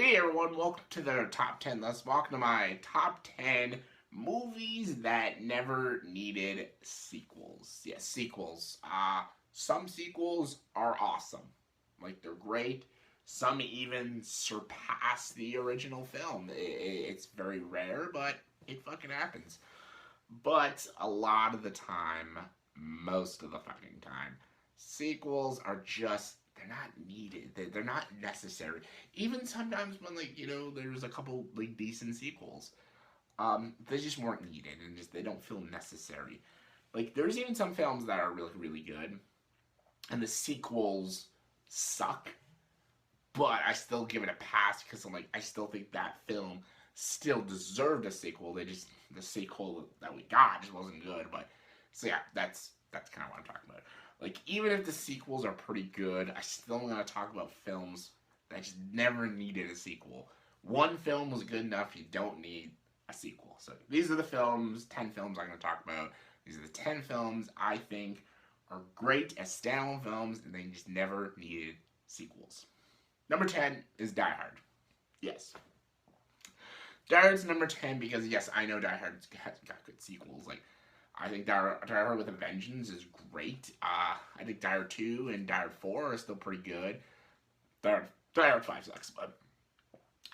Hey everyone, welcome to the top 10 list. Welcome to my top 10 movies that never needed sequels. Yes, sequels. Some sequels are awesome. Like, they're great. Some even surpass the original film. It's very rare, but it fucking happens. But a lot of the time, most of the fucking time, sequels are just they're not needed. They're not necessary. Even sometimes when there's a couple like decent sequels, they just weren't needed and just they don't feel necessary. Like there's even some films that are really really good, and the sequels suck, but I still give it a pass because I still think that film still deserved a sequel. The sequel that we got just wasn't good. But so yeah, that's kind of what I'm talking about. Like even if the sequels are pretty good, I still want to talk about films that just never needed a sequel. One film was good enough; you don't need a sequel. So these are the 10 films I'm going to talk about. These are the 10 films I think are great as standalone films, and they just never needed sequels. Number 10 is Die Hard. Yes. Die Hard's number 10 because, yes, I know Die Hard's got good sequels. Like, I think Die Hard with a Vengeance is great. I think Die Hard 2 and Die Hard 4 are still pretty good. Die Hard 5 sucks, but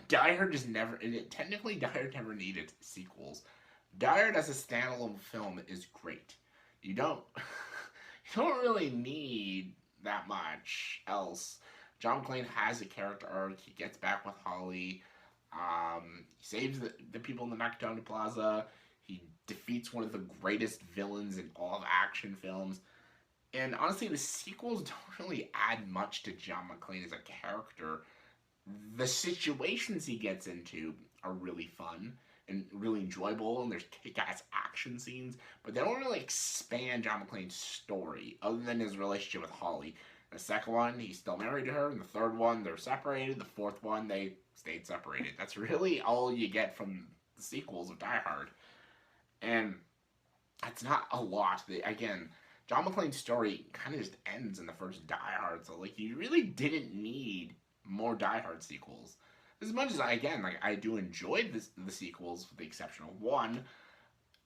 Die Hard just never, technically Die Hard never needed sequels. Die Hard as a standalone film is great. You don't, you don't really need that much else. John McClane has a character arc. He gets back with Holly. He saves the people in the Nakatomi Plaza. He defeats one of the greatest villains in all of action films. And honestly, the sequels don't really add much to John McClane as a character. The situations he gets into are really fun and really enjoyable, and there's kick-ass action scenes, but they don't really expand John McClane's story other than his relationship with Holly. The second one, he's still married to her. And the third one, they're separated. The fourth one, they stayed separated. That's really all you get from the sequels of Die Hard. And that's not a lot. Again, John McClane's story kind of just ends in the first Die Hard. So, you really didn't need more Die Hard sequels. As much as, I do enjoy the sequels, with the exception of one,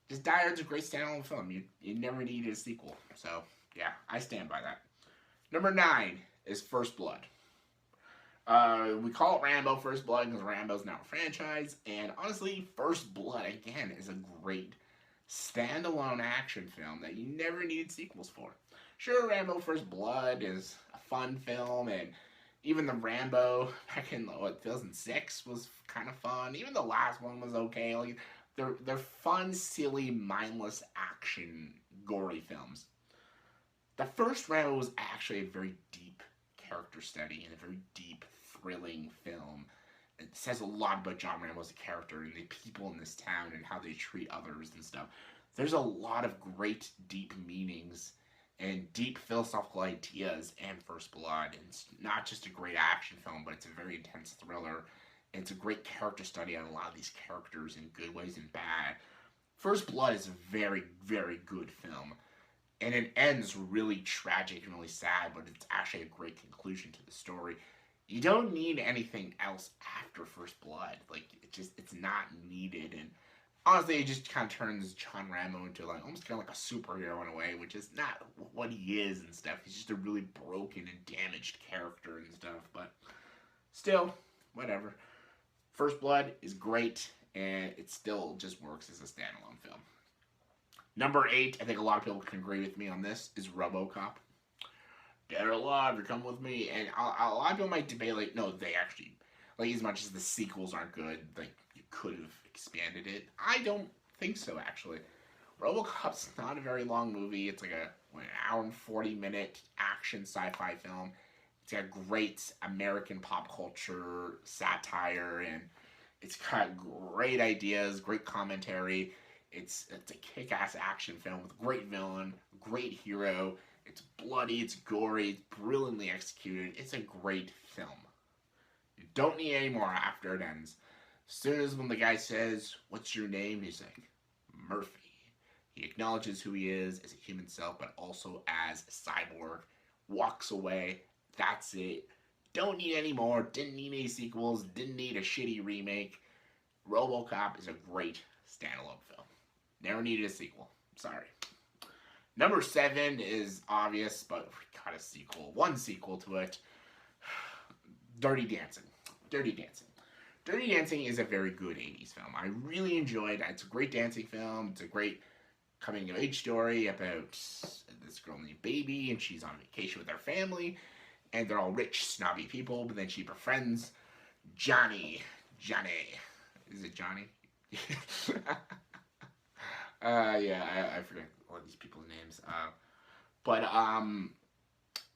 just Die Hard's a great standalone film. You never needed a sequel. So, yeah, I stand by that. Number 9 is First Blood. We call it Rambo First Blood because Rambo's now a franchise. And honestly, First Blood, again, is a great standalone action film that you never needed sequels for. Sure, Rambo First Blood is a fun film, and even the Rambo back in 2006 was kind of fun. Even the last one was okay. They're fun, silly, mindless action, gory films. The first Rambo was actually a very deep character study and a very deep, thrilling film. It says a lot about John Rambo as a character and the people in this town and how they treat others and stuff. There's a lot of great, deep meanings and deep philosophical ideas in First Blood. And it's not just a great action film, but it's a very intense thriller. And it's a great character study on a lot of these characters in good ways and bad. First Blood is a very, very good film. And it ends really tragic and really sad, but it's actually a great conclusion to the story. You don't need anything else after First Blood. It's not needed. And honestly, it just kind of turns John Rambo into almost kind of like a superhero in a way, which is not what he is and stuff. He's just a really broken and damaged character and stuff. But still, whatever. First Blood is great, and it still just works as a standalone film. Number 8, I think a lot of people can agree with me on this, is Robocop. Dead or alive, you're coming with me. And a lot of people might debate, no, they actually, as much as the sequels aren't good, you could have expanded it. I don't think so, actually. Robocop's not a very long movie. It's an hour and 40-minute action sci-fi film. It's got great American pop culture satire, and it's got great ideas, great commentary. It's a kick-ass action film with a great villain, great hero. It's bloody, it's gory, it's brilliantly executed. It's a great film. You don't need any more after it ends. As soon as when the guy says, "What's your name?" he's like, "Murphy." He acknowledges who he is as a human self, but also as a cyborg. Walks away. That's it. Don't need any more. Didn't need any sequels. Didn't need a shitty remake. Robocop is a great standalone film. Never needed a sequel. Sorry. Number 7 is obvious, but we got a sequel. One sequel to it. Dirty Dancing. Dirty Dancing. Dirty Dancing is a very good 80s film. I really enjoyed it. It's a great dancing film. It's a great coming of age story about this girl named Baby, and she's on vacation with her family, and they're all rich, snobby people, but then she befriends Johnny. Is it Johnny? Yeah, I forget all these people's names.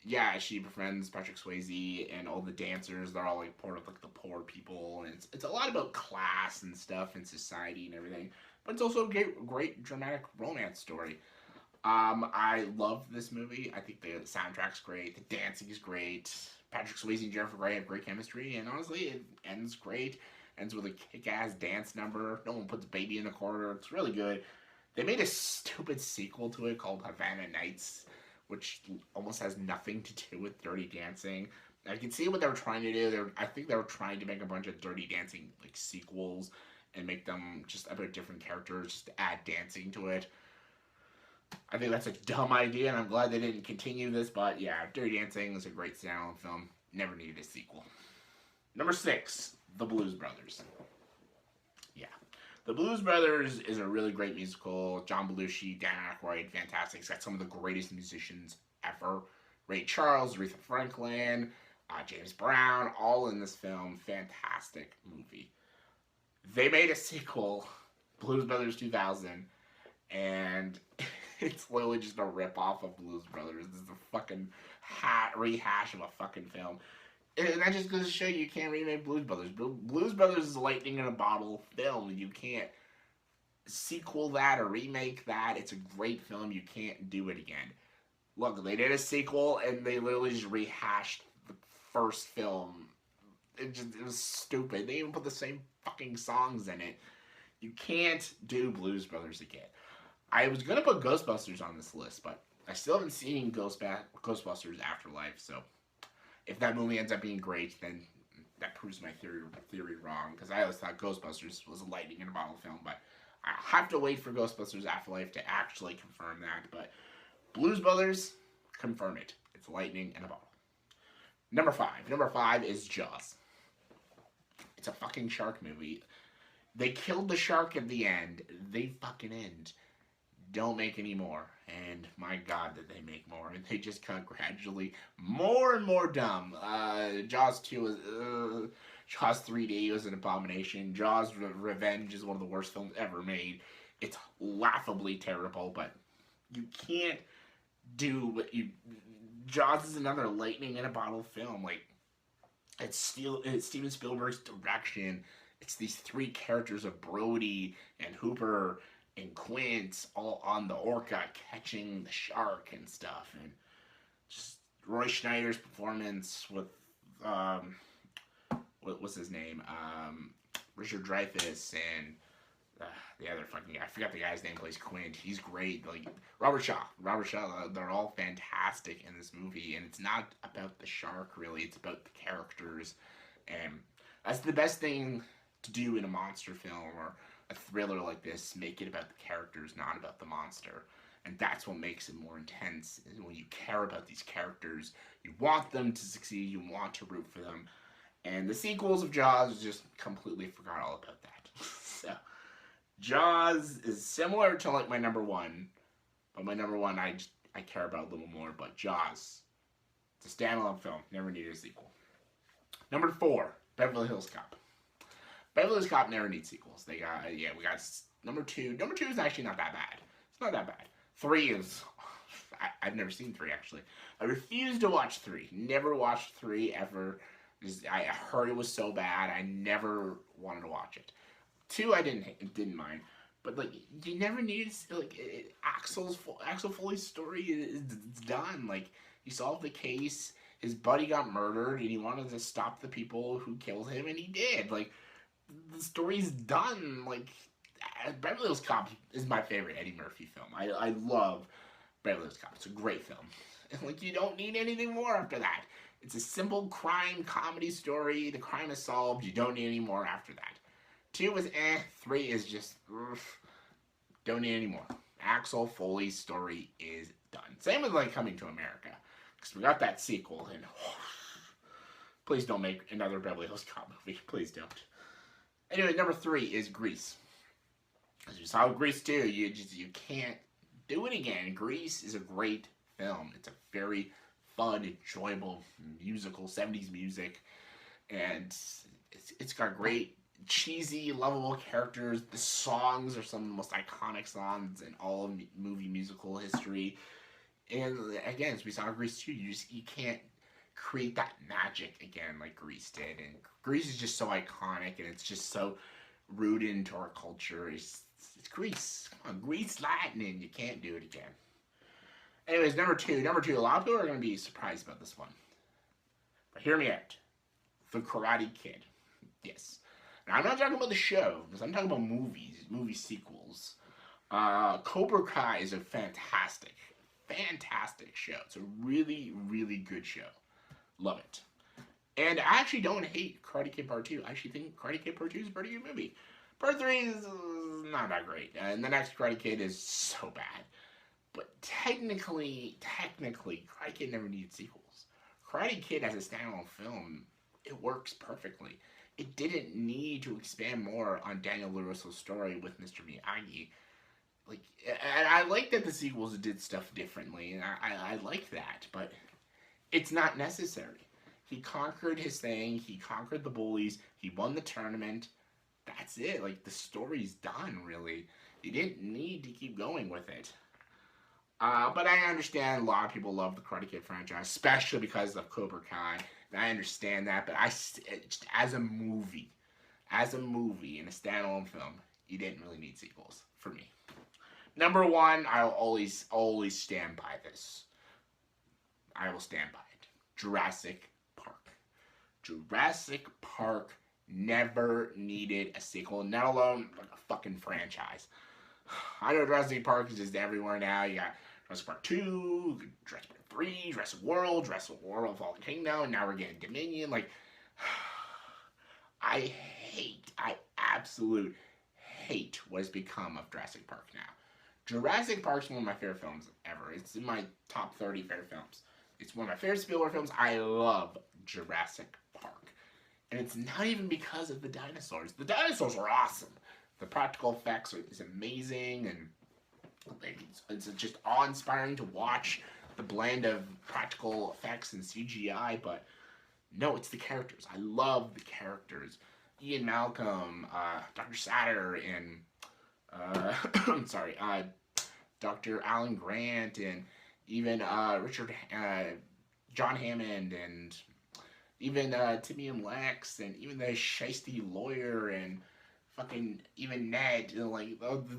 Yeah, she befriends Patrick Swayze and all the dancers. They're all like part of like the poor people, and it's a lot about class and stuff and society and everything. But it's also a great dramatic romance story. I love this movie. I think the soundtrack's great. The dancing is great. Patrick Swayze and Jennifer Grey have great chemistry, and honestly, it ends great. Ends with a kick-ass dance number. No one puts Baby in the corner. It's really good. They made a stupid sequel to it called Havana Nights, which almost has nothing to do with Dirty Dancing. I can see what they were trying to do. I think they were trying to make a bunch of Dirty Dancing like sequels and make them just about different characters, just to add dancing to it. I think that's a dumb idea, and I'm glad they didn't continue this. But yeah, Dirty Dancing is a great standalone film. Never needed a sequel. Number 6, The Blues Brothers. Yeah. The Blues Brothers is a really great musical. John Belushi, Dan Aykroyd, fantastic. It's got some of the greatest musicians ever. Ray Charles, Aretha Franklin, James Brown, all in this film. Fantastic movie. They made a sequel, Blues Brothers 2000, and it's literally just a rip-off of Blues Brothers. This is a fucking rehash of a fucking film. And that just goes to show you can't remake Blues Brothers. Blues Brothers is a lightning in a bottle film. You can't sequel that or remake that. It's a great film. You can't do it again. Look, they did a sequel and they literally just rehashed the first film. It was stupid. They even put the same fucking songs in it. You can't do Blues Brothers again. I was gonna put Ghostbusters on this list, but I still haven't seen Ghostbusters Afterlife, so if that movie ends up being great, then that proves my theory wrong, because I always thought Ghostbusters was a lightning in a bottle film, but I have to wait for Ghostbusters Afterlife to actually confirm that. But Blues Brothers, confirm it. It's lightning in a bottle. Number 5. Number 5 is Jaws. It's a fucking shark movie. They killed the shark at the end. They fucking end. Don't make any more. And my God, did they make more. And they just got gradually more and more dumb. Jaws 2 was... Jaws 3D was an abomination. Jaws Revenge is one of the worst films ever made. It's laughably terrible, but you can't do what you... Jaws is another lightning in a bottle film. Like, it's Steven Spielberg's direction. It's these 3 characters of Brody and Hooper and Quint all on the orca catching the shark and stuff. And just Roy Schneider's performance with, what was his name? Richard Dreyfuss and the other fucking guy. I forgot the guy's name, plays Quint. He's great. Like, Robert Shaw, they're all fantastic in this movie. And it's not about the shark, really. It's about the characters. And that's the best thing to do in a monster film or a thriller like this. Make it about the characters, not about the monster. And that's what makes it more intense, is when you care about these characters. You want them to succeed. You want to root for them. And the sequels of Jaws just completely forgot all about that. So, Jaws is similar to like my number 1. But my number 1 I care about a little more. But Jaws, it's a standalone film. Never needed a sequel. Number 4, Beverly Hills Cop. Beverly Hills Cop never needs sequels. We got number 2. Number 2 is actually not that bad. It's not that bad. 3 is... I've never seen 3, actually. I refuse to watch 3. Never watched 3, ever. I heard it was so bad, I never wanted to watch it. 2, I didn't mind. But, like, you never needed... Like, Axel Foley's story is done. Like, he solved the case. His buddy got murdered, and he wanted to stop the people who killed him, and he did. Like, the story's done. Like, Beverly Hills Cop is my favorite Eddie Murphy film. I love Beverly Hills Cop. It's a great film. Like, you don't need anything more after that. It's a simple crime comedy story. The crime is solved. You don't need any more after that. 2 is 3 is just, don't need any more. Axel Foley's story is done. Same with, like, Coming to America. Because we got that sequel, and please don't make another Beverly Hills Cop movie. Please don't. Anyway, number 3 is Grease. As you saw with Grease 2, you can't do it again. Grease is a great film. It's a very fun, enjoyable musical, 70s music. And it's got great, cheesy, lovable characters. The songs are some of the most iconic songs in all of movie musical history. And again, as we saw in Grease 2, you can't create that magic again like Grease did. And Grease is just so iconic, and it's just so rooted into our culture. It's Grease. Come on, Grease lightning. You can't do it again. Anyways, number two, a lot of people are going to be surprised about this one. But hear me out. The Karate Kid. Yes. Now, I'm not talking about the show, because I'm talking about movies, movie sequels. Cobra Kai is a fantastic show. It's a really, really good show. Love it. And I actually don't hate Karate Kid Part 2. I actually think Karate Kid Part 2 is a pretty good movie. Part 3 is not that great. And the next Karate Kid is so bad. But technically, Karate Kid never needed sequels. Karate Kid as a standalone film, it works perfectly. It didn't need to expand more on Daniel LaRusso's story with Mr. Miyagi. Like, and I like that the sequels did stuff differently, and I like that, but it's not necessary. He conquered his thing, he conquered the bullies, he won the tournament. That's it. Like, the story's done, really. You didn't need to keep going with it. But I understand a lot of people love the Karate Kid franchise, especially because of Cobra Kai. And I understand that, but just as a movie, in a standalone film, you didn't really need sequels, for me. Number 1, I'll always stand by this. I will stand by it. Jurassic Park. Jurassic Park never needed a sequel, let alone like a fucking franchise. I know Jurassic Park is just everywhere now. You got Jurassic Park 2, Jurassic Park 3, Jurassic World Fallen Kingdom, and now we're getting Dominion. Like, I absolute hate what has become of Jurassic Park now. Jurassic Park is one of my favorite films ever. It's in my top 30 favorite films. It's one of my favorite Spielberg films. I love Jurassic Park. And it's not even because of the dinosaurs. The dinosaurs are awesome. The practical effects is amazing, and it's just awe-inspiring to watch the blend of practical effects and CGI, but no, it's the characters. I love the characters. Ian Malcolm, Dr. Satter, and Dr. Alan Grant, and even John Hammond, and even Timmy and Lex, and even the Shiesty lawyer, and even Ned.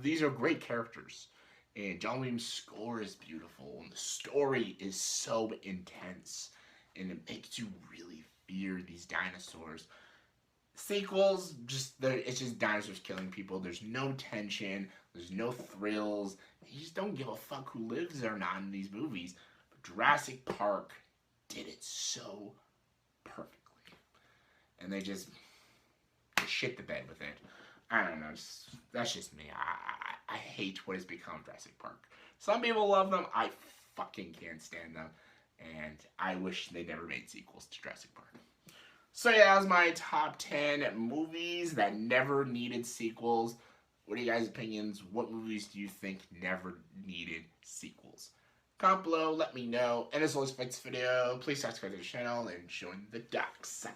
These are great characters. And John Williams' score is beautiful, and the story is so intense, and it makes you really fear these dinosaurs. Sequels, it's just dinosaurs killing people. There's no tension, there's no thrills. You just don't give a fuck who lives or not in these movies. But Jurassic Park did it so perfectly. And they just shit the bed with it. I don't know, that's just me. I hate what has become Jurassic Park. Some people love them, I fucking can't stand them. And I wish they never made sequels to Jurassic Park. So yeah, that was my top 10 movies that never needed sequels. What are you guys' opinions? What movies do you think never needed sequels? Comment below, let me know. And as always, for this video, please subscribe to the channel and join the dark side.